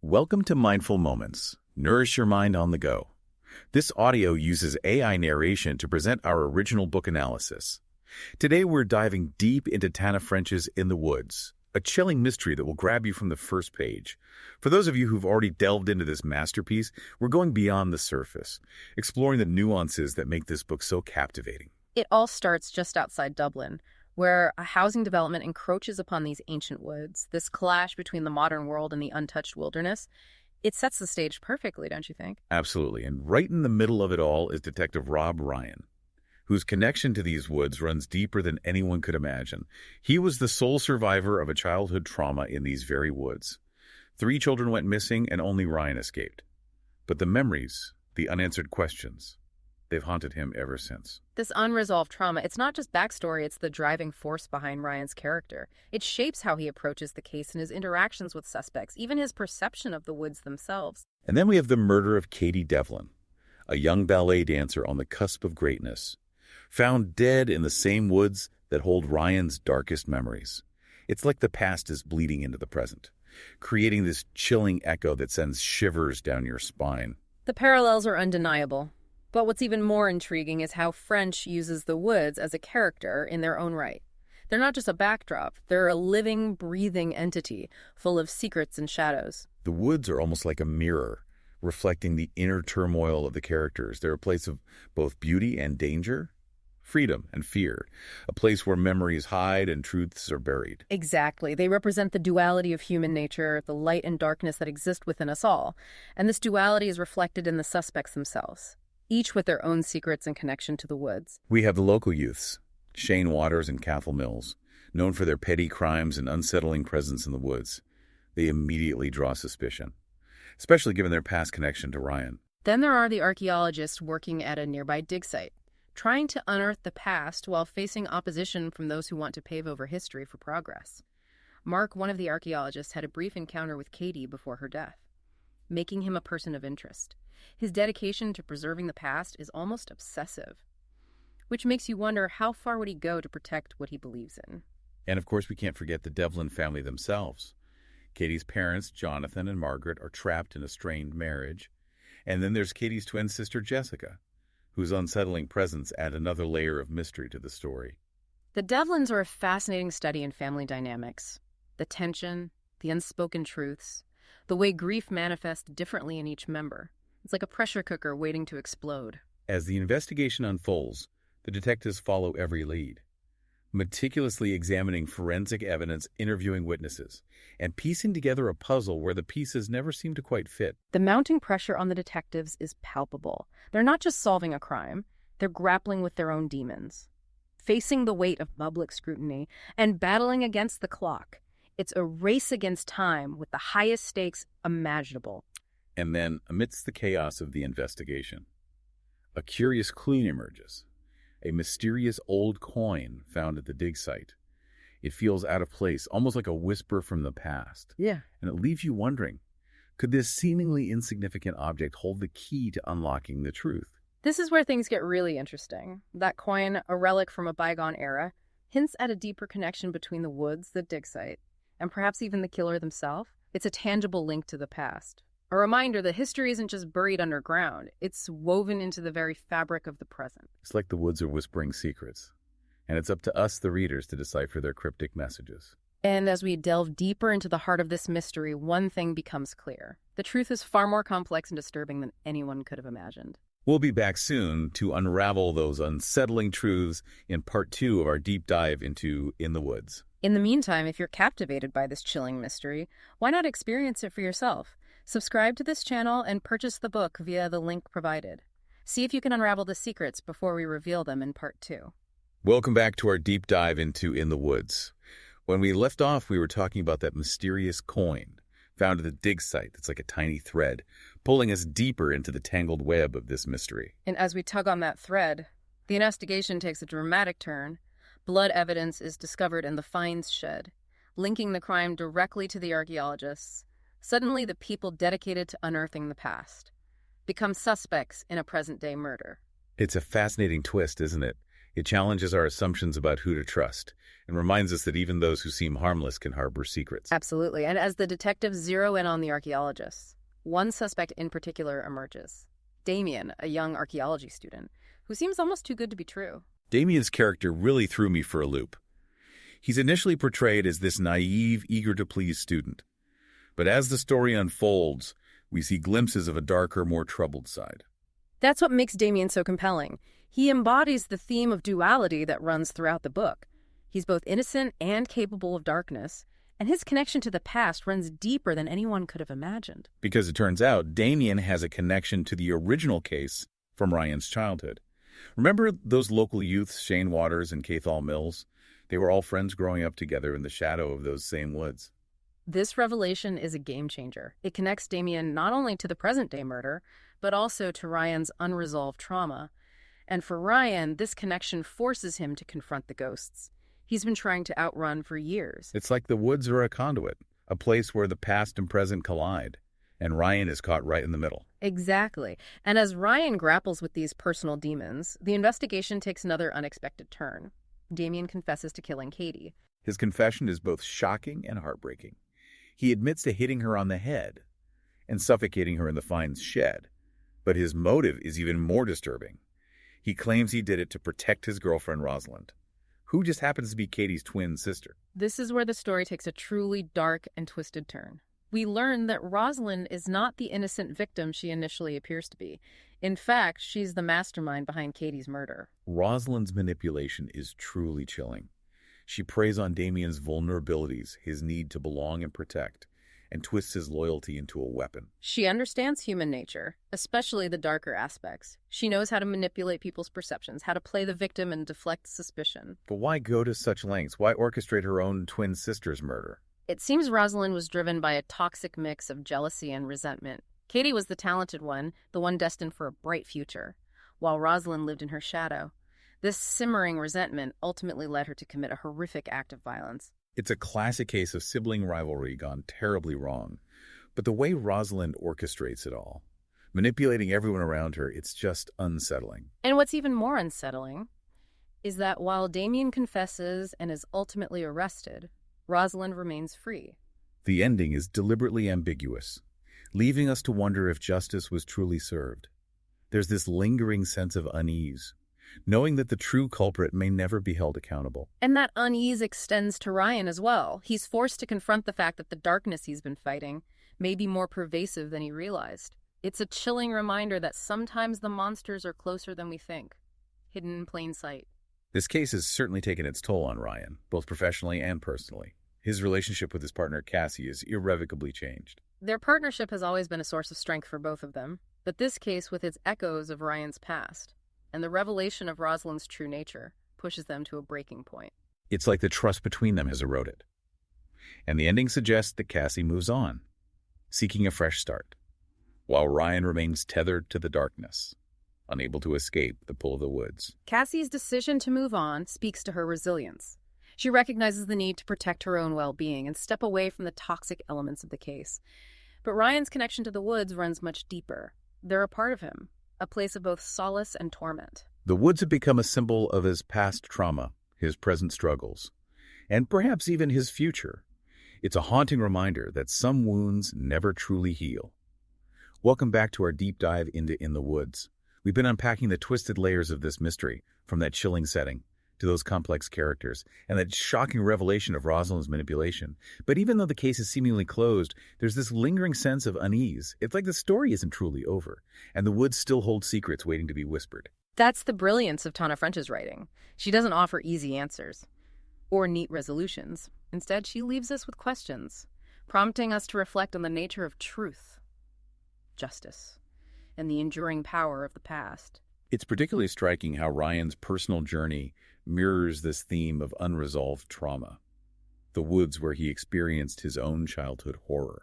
Welcome to Mindful Moments. Nourish your mind on the go. This audio uses AI narration to present our original book analysis. Today we're diving deep into Tana French's In the Woods, a chilling mystery that will grab you from the first page. For those of you who've already delved into this masterpiece, we're going beyond the surface, exploring the nuances that make this book so captivating. It all starts just outside Dublin, where a housing development encroaches upon these ancient woods. This clash between the modern world and the untouched wilderness, it sets the stage perfectly, don't you think? Absolutely, and right in the middle of it all is Detective Rob Ryan, whose connection to these woods runs deeper than anyone could imagine. He was the sole survivor of a childhood trauma in these very woods. 3 children went missing and only Ryan escaped. But the memories, the unanswered questions, they've haunted him ever since. This unresolved trauma, it's not just backstory, it's the driving force behind Ryan's character. It shapes how he approaches the case and his interactions with suspects, even his perception of the woods themselves. And then we have the murder of Katie Devlin, a young ballet dancer on the cusp of greatness, found dead in the same woods that hold Ryan's darkest memories. It's like the past is bleeding into the present, creating this chilling echo that sends shivers down your spine. The parallels are undeniable. But what's even more intriguing is how French uses the woods as a character in their own right. They're not just a backdrop, they're a living, breathing entity, full of secrets and shadows. The woods are almost like a mirror, reflecting the inner turmoil of the characters. They're a place of both beauty and danger, freedom and fear, a place where memories hide and truths are buried. Exactly. They represent the duality of human nature, the light and darkness that exist within us all. And this duality is reflected in the suspects themselves, each with their own secrets and connection to the woods. We have the local youths, Shane Waters and Cathal Mills, known for their petty crimes and unsettling presence in the woods. They immediately draw suspicion, especially given their past connection to Ryan. Then there are the archaeologists working at a nearby dig site, trying to unearth the past while facing opposition from those who want to pave over history for progress. Mark, one of the archaeologists, had a brief encounter with Katie before her death, making him a person of interest. His dedication to preserving the past is almost obsessive, which makes you wonder how far would he go to protect what he believes in. And of course, we can't forget the Devlin family themselves. Katie's parents, Jonathan and Margaret, are trapped in a strained marriage. And then there's Katie's twin sister, Jessica, whose unsettling presence adds another layer of mystery to the story. The Devlins are a fascinating study in family dynamics. The tension, the unspoken truths, the way grief manifests differently in each member. It's like a pressure cooker waiting to explode. As the investigation unfolds, the detectives follow every lead, meticulously examining forensic evidence, interviewing witnesses, and piecing together a puzzle where the pieces never seem to quite fit. The mounting pressure on the detectives is palpable. They're not just solving a crime, they're grappling with their own demons, facing the weight of public scrutiny, and battling against the clock. It's a race against time with the highest stakes imaginable. And then, amidst the chaos of the investigation, a curious clue emerges. A mysterious old coin found at the dig site. It feels out of place, almost like a whisper from the past. Yeah. And it leaves you wondering, could this seemingly insignificant object hold the key to unlocking the truth? This is where things get really interesting. That coin, a relic from a bygone era, hints at a deeper connection between the woods, the dig site, and perhaps even the killer themselves. It's a tangible link to the past. A reminder that history isn't just buried underground, it's woven into the very fabric of the present. It's like the woods are whispering secrets, and it's up to us, the readers, to decipher their cryptic messages. And as we delve deeper into the heart of this mystery, one thing becomes clear. The truth is far more complex and disturbing than anyone could have imagined. We'll be back soon to unravel those unsettling truths in part 2 of our deep dive into In the Woods. In the meantime, if you're captivated by this chilling mystery, why not experience it for yourself? Subscribe to this channel and purchase the book via the link provided. See if you can unravel the secrets before we reveal them in part 2. Welcome back to our deep dive into In the Woods. When we left off, we were talking about that mysterious coin found at the dig site that's like a tiny thread, pulling us deeper into the tangled web of this mystery. And as we tug on that thread, the investigation takes a dramatic turn. Blood evidence is discovered in the finds shed, linking the crime directly to the archaeologists. Suddenly, the people dedicated to unearthing the past become suspects in a present-day murder. It's a fascinating twist, isn't it? It challenges our assumptions about who to trust and reminds us that even those who seem harmless can harbor secrets. Absolutely. And as the detectives zero in on the archaeologists, one suspect in particular emerges. Damien, a young archaeology student, who seems almost too good to be true. Damien's character really threw me for a loop. He's initially portrayed as this naive, eager-to-please student. But as the story unfolds, we see glimpses of a darker, more troubled side. That's what makes Damien so compelling. He embodies the theme of duality that runs throughout the book. He's both innocent and capable of darkness, and his connection to the past runs deeper than anyone could have imagined. Because it turns out, Damien has a connection to the original case from Ryan's childhood. Remember those local youths, Shane Waters and Cathal Mills? They were all friends growing up together in the shadow of those same woods. This revelation is a game changer. It connects Damien not only to the present-day murder, but also to Ryan's unresolved trauma. And for Ryan, this connection forces him to confront the ghosts he's been trying to outrun for years. It's like the woods are a conduit, a place where the past and present collide, and Ryan is caught right in the middle. Exactly. And as Ryan grapples with these personal demons, the investigation takes another unexpected turn. Damien confesses to killing Katie. His confession is both shocking and heartbreaking. He admits to hitting her on the head and suffocating her in the Fine's shed. But his motive is even more disturbing. He claims he did it to protect his girlfriend, Rosalind, who just happens to be Katie's twin sister. This is where the story takes a truly dark and twisted turn. We learn that Rosalind is not the innocent victim she initially appears to be. In fact, she's the mastermind behind Katie's murder. Rosalind's manipulation is truly chilling. She preys on Damien's vulnerabilities, his need to belong and protect, and twists his loyalty into a weapon. She understands human nature, especially the darker aspects. She knows how to manipulate people's perceptions, how to play the victim and deflect suspicion. But why go to such lengths? Why orchestrate her own twin sister's murder? It seems Rosalind was driven by a toxic mix of jealousy and resentment. Katie was the talented one, the one destined for a bright future, while Rosalind lived in her shadow. This simmering resentment ultimately led her to commit a horrific act of violence. It's a classic case of sibling rivalry gone terribly wrong. But the way Rosalind orchestrates it all, manipulating everyone around her, it's just unsettling. And what's even more unsettling is that while Damien confesses and is ultimately arrested, Rosalind remains free. The ending is deliberately ambiguous, leaving us to wonder if justice was truly served. There's this lingering sense of unease, knowing that the true culprit may never be held accountable. And that unease extends to Ryan as well. He's forced to confront the fact that the darkness he's been fighting may be more pervasive than he realized. It's a chilling reminder that sometimes the monsters are closer than we think, hidden in plain sight. This case has certainly taken its toll on Ryan, both professionally and personally. His relationship with his partner Cassie is irrevocably changed. Their partnership has always been a source of strength for both of them, but this case, with its echoes of Ryan's past and the revelation of Rosalind's true nature, pushes them to a breaking point. It's like the trust between them has eroded. And the ending suggests that Cassie moves on, seeking a fresh start, while Ryan remains tethered to the darkness, unable to escape the pull of the woods. Cassie's decision to move on speaks to her resilience. She recognizes the need to protect her own well-being and step away from the toxic elements of the case. But Ryan's connection to the woods runs much deeper. They're a part of him, a place of both solace and torment. The woods have become a symbol of his past trauma, his present struggles, and perhaps even his future. It's a haunting reminder that some wounds never truly heal. Welcome back to our deep dive into In the Woods. We've been unpacking the twisted layers of this mystery, from that chilling setting to those complex characters, and that shocking revelation of Rosalind's manipulation. But even though the case is seemingly closed, there's this lingering sense of unease. It's like the story isn't truly over, and the woods still hold secrets waiting to be whispered. That's the brilliance of Tana French's writing. She doesn't offer easy answers or neat resolutions. Instead, she leaves us with questions, prompting us to reflect on the nature of truth, justice, and the enduring power of the past. It's particularly striking how Ryan's personal journey mirrors this theme of unresolved trauma. The woods where he experienced his own childhood horror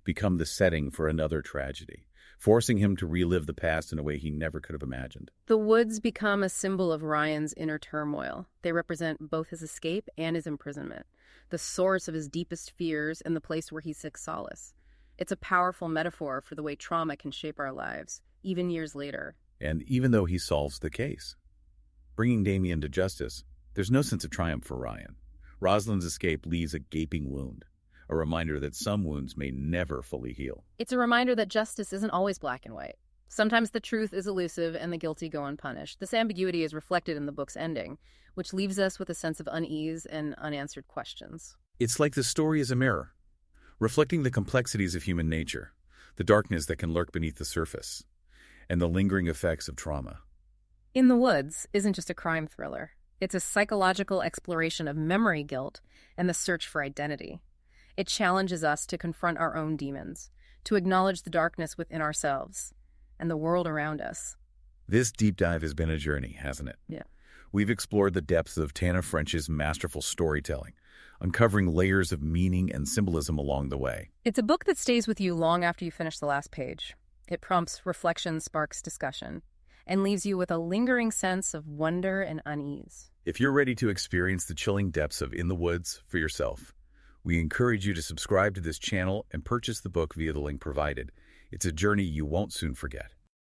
become the setting for another tragedy, forcing him to relive the past in a way he never could have imagined. The woods become a symbol of Ryan's inner turmoil. They represent both his escape and his imprisonment, the source of his deepest fears and the place where he seeks solace. It's a powerful metaphor for the way trauma can shape our lives, even years later. And even though he solves the case, Bringing Damien to justice, there's no sense of triumph for Ryan. Rosalind's escape leaves a gaping wound, a reminder that some wounds may never fully heal. It's a reminder that justice isn't always black and white. Sometimes the truth is elusive and the guilty go unpunished. This ambiguity is reflected in the book's ending, which leaves us with a sense of unease and unanswered questions. It's like the story is a mirror, reflecting the complexities of human nature, the darkness that can lurk beneath the surface, and the lingering effects of trauma. In the Woods isn't just a crime thriller. It's a psychological exploration of memory guilt and the search for identity. It challenges us to confront our own demons, to acknowledge the darkness within ourselves and the world around us. This deep dive has been a journey, hasn't it? Yeah. We've explored the depths of Tana French's masterful storytelling, uncovering layers of meaning and symbolism along the way. It's a book that stays with you long after you finish the last page. It prompts reflection, sparks discussion, and leaves you with a lingering sense of wonder and unease. If you're ready to experience the chilling depths of In the Woods for yourself, we encourage you to subscribe to this channel and purchase the book via the link provided. It's a journey you won't soon forget.